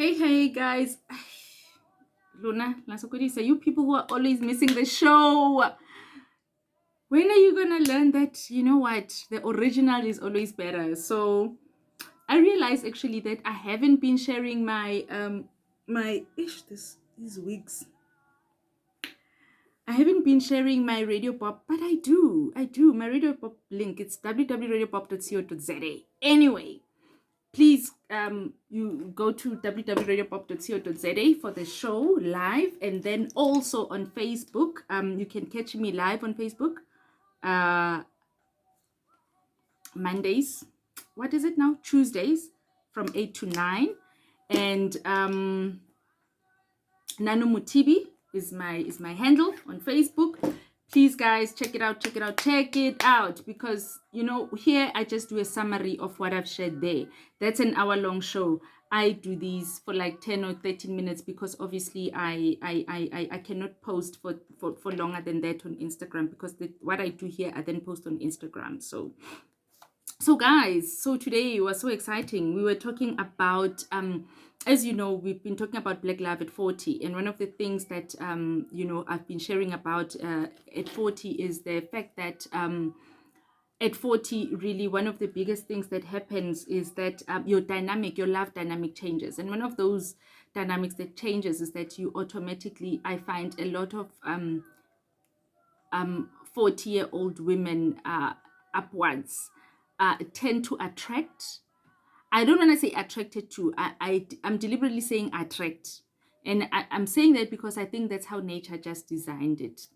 Hey guys. Luna, Lasokodi, you people who are always missing the show. When are you gonna learn that, you know what, the original is always better? So I realized actually that I haven't been sharing my these weeks. I haven't been sharing my Radio Pop, but I do. My Radio Pop link. It's www.radiopop.co.za. Anyway, please you go to www.radiopop.co.za for the show live, and then also on Facebook. You can catch me live on Facebook uh Mondays, what is it now, Tuesdays, from 8 to 9. And Nano Mutibi is my handle on Facebook. Please guys, check it out, because here I just do a summary of what I've shared there. That's an hour-long show. I do these for like 10 or 13 minutes because obviously I cannot post for longer than that on Instagram, because what I do here I then post on Instagram. So guys, so today was so exciting. We were talking about as you know, we've been talking about Black Love at 40, and one of the things that I've been sharing about at 40 is the fact that at 40, really one of the biggest things that happens is that your love dynamic changes. And one of those dynamics that changes is that you automatically, I find a lot of 40-year-old women upwards tend to attract. I don't want to say attracted to. I'm deliberately saying attract. And I'm saying that because I think that's how nature just designed it.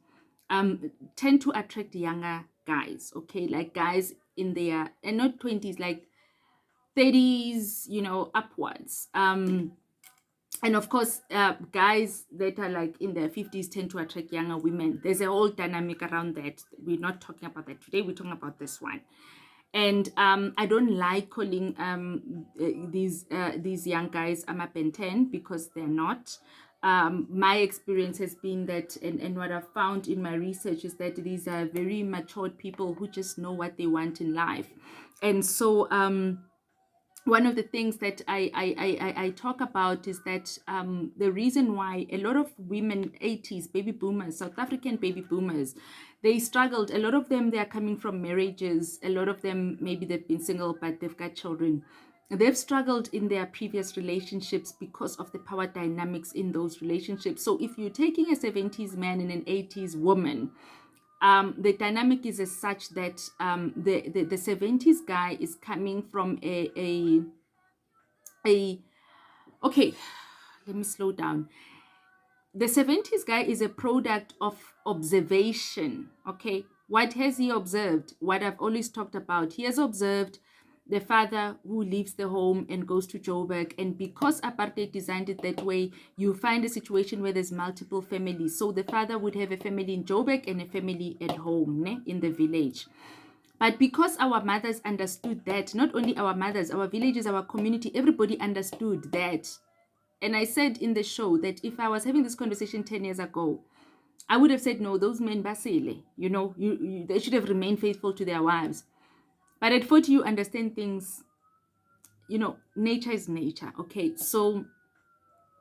Tend to attract younger guys, okay? Like guys in their, and not 20s, like 30s, upwards. And of course, guys that are like in their 50s tend to attract younger women. There's a whole dynamic around that. We're not talking about that today. We're talking about this one. And I don't like calling these young guys Ben 10, because they're not. My experience has been that, and what I've found in my research is that these are very matured people who just know what they want in life. And so one of the things that I talk about is that the reason why a lot of women, 80s baby boomers, South African baby boomers, they struggled. A lot of them, they are coming from marriages. A lot of them, maybe they've been single, but they've got children. They've struggled in their previous relationships because of the power dynamics in those relationships. So if you're taking a 70s man and an 80s woman, the dynamic is as such that the 70s guy is coming from a okay, let me slow down. The 70s guy is a product of observation, okay? What has he observed? What I've always talked about. He has observed the father who leaves the home and goes to Joburg. And because apartheid designed it that way, you find a situation where there's multiple families. So the father would have a family in Joburg and a family at home, in the village. But because our mothers understood that, not only our mothers, our villages, our community, everybody understood that. And I said in the show that if I was having this conversation 10 years ago, I would have said, no, those men, basile, they should have remained faithful to their wives. But at 40, you understand things, nature is nature, okay? So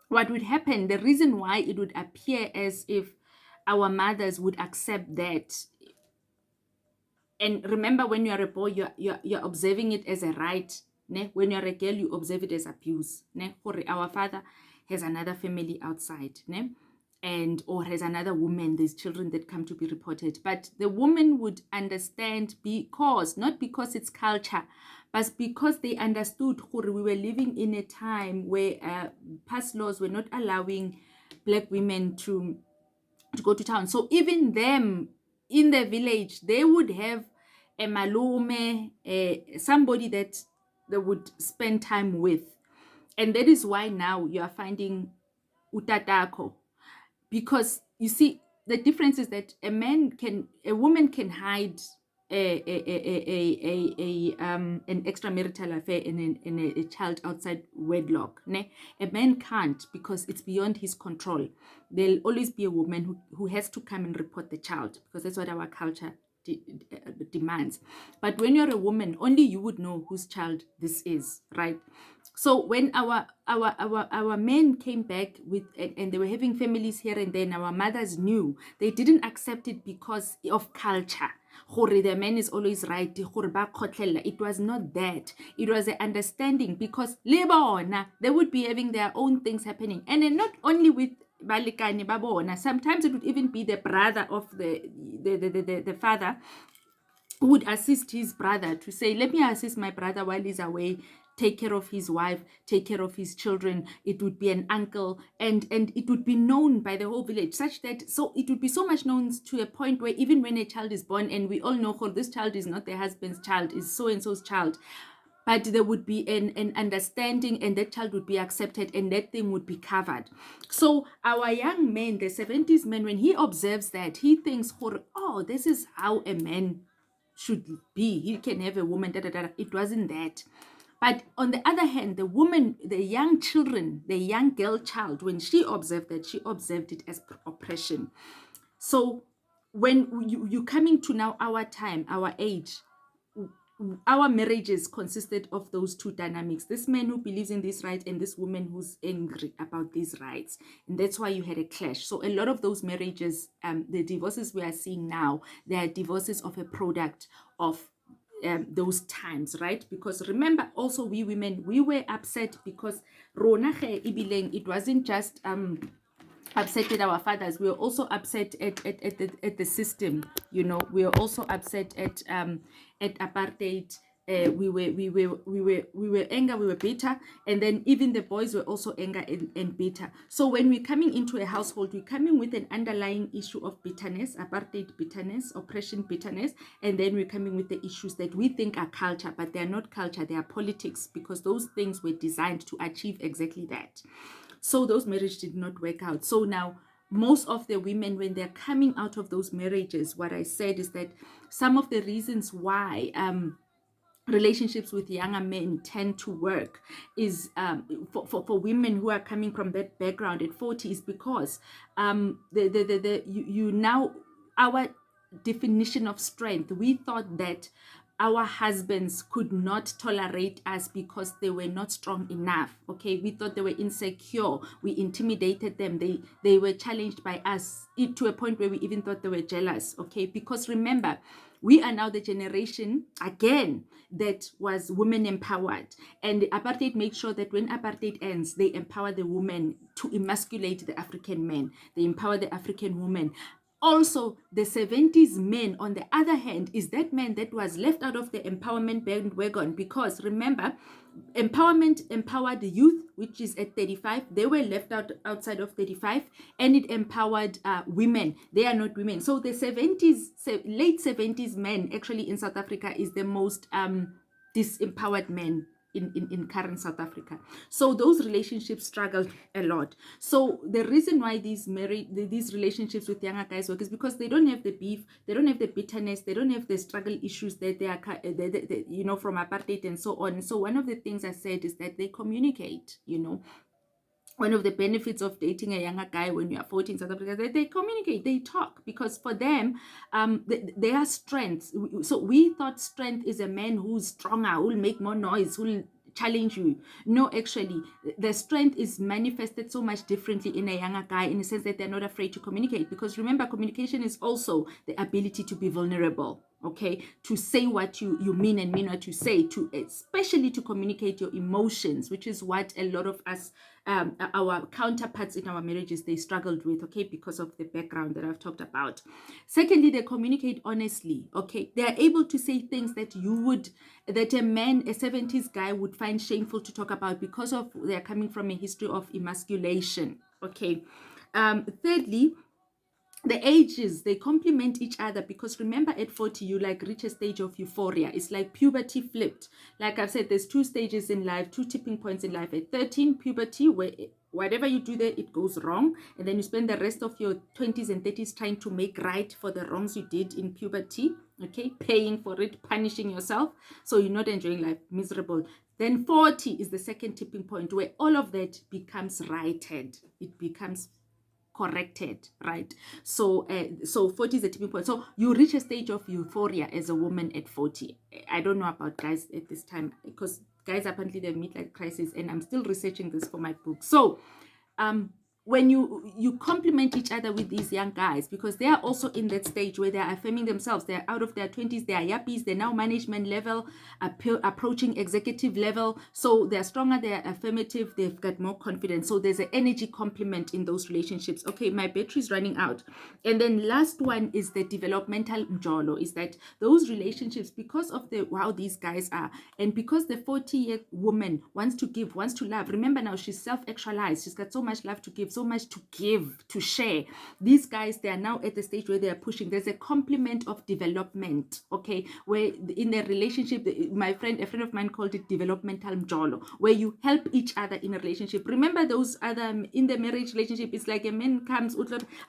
what would happen, the reason why it would appear as if our mothers would accept that, and remember, when you are a boy, you're observing it as a right. Ne? When you're a girl, you observe it as abuse. Ne? Our father has another family outside, ne? And or has another woman, there's children that come to be reported. But the woman would understand, not because it's culture, but because they understood we were living in a time where past laws were not allowing Black women to go to town. So even them in the village, they would have a malume, somebody that they would spend time with. And that is why now you are finding utatako. Because you see, the difference is that a woman can hide an extramarital affair in a child outside wedlock. Ne? A man can't, because it's beyond his control. There'll always be a woman who has to come and report the child, because that's what our culture demands. But when you're a woman, only you would know whose child this is, right? So when our men came back with and they were having families here and then, our mothers knew they didn't accept it because of culture. The man is always right. It was not that. It was an understanding because they would be having their own things happening, and then not only with balekane babona. Sometimes it would even be the brother of the father who would assist his brother to say, let me assist my brother while he's away, take care of his wife, take care of his children. It would be an uncle, and it would be known by the whole village, such that so it would be so much known to a point where even when a child is born, and we all know, oh, this child is not the husband's child, is so and so's child, but there would be an understanding, and that child would be accepted, and that thing would be covered. So our young man, the 70s man, when he observes that, he thinks, oh, this is how a man should be. He can have a woman, da, da, da. It wasn't that. But on the other hand, the woman, the young children, the young girl child, when she observed that, she observed it as oppression. So when you coming to now our time, our age, our marriages consisted of those two dynamics: this man who believes in these rights and this woman who's angry about these rights, and that's why you had a clash. So a lot of those marriages, the divorces we are seeing now, they are divorces of a product of those times, right? Because remember, also we women, we were upset because it wasn't just upset at our fathers, we were also upset at the system. We were also upset at apartheid. We were anger, we were bitter, and then even the boys were also anger and bitter. So when we're coming into a household, we're coming with an underlying issue of bitterness, apartheid bitterness, oppression bitterness, and then we're coming with the issues that we think are culture, but they're not culture, they are politics, because those things were designed to achieve exactly that. So those marriages did not work out. So now most of the women, when they're coming out of those marriages, what I said is that some of the reasons why relationships with younger men tend to work is for women who are coming from that background at 40 is because now our definition of strength, we thought that our husbands could not tolerate us because they were not strong enough. Okay, we thought they were insecure, we intimidated them, they were challenged by us, to a point where we even thought they were jealous. Okay, because remember, we are now the generation again that was women empowered, and apartheid made sure that when apartheid ends, they empower the woman to emasculate the African men, they empower the African woman. Also, the 70s men, on the other hand, is that man that was left out of the empowerment bandwagon, because remember, empowerment empowered the youth, which is at 35. They were left outside of 35, and it empowered women. They are not women. So the 70s, late 70s men actually in South Africa is the most disempowered men in current South Africa. So those relationships struggled a lot. So the reason why these relationships with younger guys work is because they don't have the beef, they don't have the bitterness, they don't have the struggle issues that they are from apartheid and so on. So one of the things I said is that they communicate. One of the benefits of dating a younger guy when you are 40 in South Africa is that they communicate, they talk, because for them, they are strengths. So we thought strength is a man who's stronger, who'll make more noise, who'll challenge you. No, actually, the strength is manifested so much differently in a younger guy, in the sense that they're not afraid to communicate. Because remember, communication is also the ability to be vulnerable. Okay, to say what you mean and mean what you say, especially to communicate your emotions, which is what a lot of us, our counterparts in our marriages, they struggled with, okay, because of the background that I've talked about. Secondly, they communicate honestly, okay. They are able to say things that that a man, a 70s guy, would find shameful to talk about, because of they're coming from a history of emasculation, okay. Thirdly, the ages, they complement each other, because remember, at 40 you reach a stage of euphoria. It's like puberty flipped. Like I've said, there's two stages in life, two tipping points in life. At 13, puberty, where whatever you do there, it goes wrong, and then you spend the rest of your 20s and 30s trying to make right for the wrongs you did in puberty, okay, paying for it, punishing yourself, so you're not enjoying life, miserable. Then 40 is the second tipping point, where all of that becomes righted. It becomes corrected, right? So 40 is a tipping point. So you reach a stage of euphoria as a woman at 40. I don't know about guys at this time, because guys apparently they have midlife crisis, and I'm still researching this for my book. So when you complement each other with these young guys, because they are also in that stage where they are affirming themselves, they're out of their 20s, they are yuppies, they're now management level, approaching executive level, so they're stronger, they're affirmative, they've got more confidence. So there's an energy complement in those relationships. Okay, my battery's running out. And then last one is the developmental mjolo, is that those relationships, because of the how these guys are, and because the 40-year woman wants to give, wants to love, remember now she's self-actualized, she's got so much love to give, so much to give, to share. These guys, they are now at the stage where they are pushing. There's a complement of development, okay, where in a relationship, a friend of mine called it developmental mjolo, where you help each other in a relationship. Remember those other, in the marriage relationship, it's like a man comes,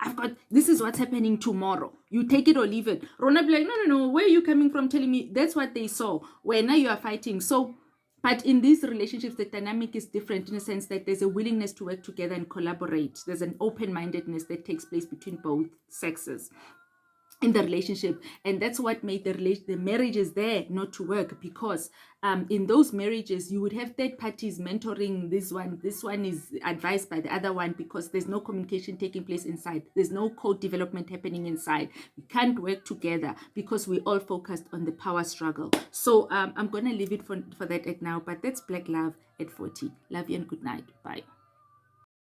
I've got, this is what's happening tomorrow, you take it or leave it. Rona be like, no, where are you coming from telling me? That's what they saw, where now you are fighting. So but in these relationships, the dynamic is different in a sense that there's a willingness to work together and collaborate. There's an open-mindedness that takes place between both sexes in the relationship, and that's what made the marriages there not to work, because in those marriages you would have third parties mentoring this one is advised by the other one, because there's no communication taking place inside, there's no co-development happening inside, we can't work together because we all focused on the power struggle. So I'm gonna leave it for that at now, but that's Black Love at 40. Love you and good night. Bye.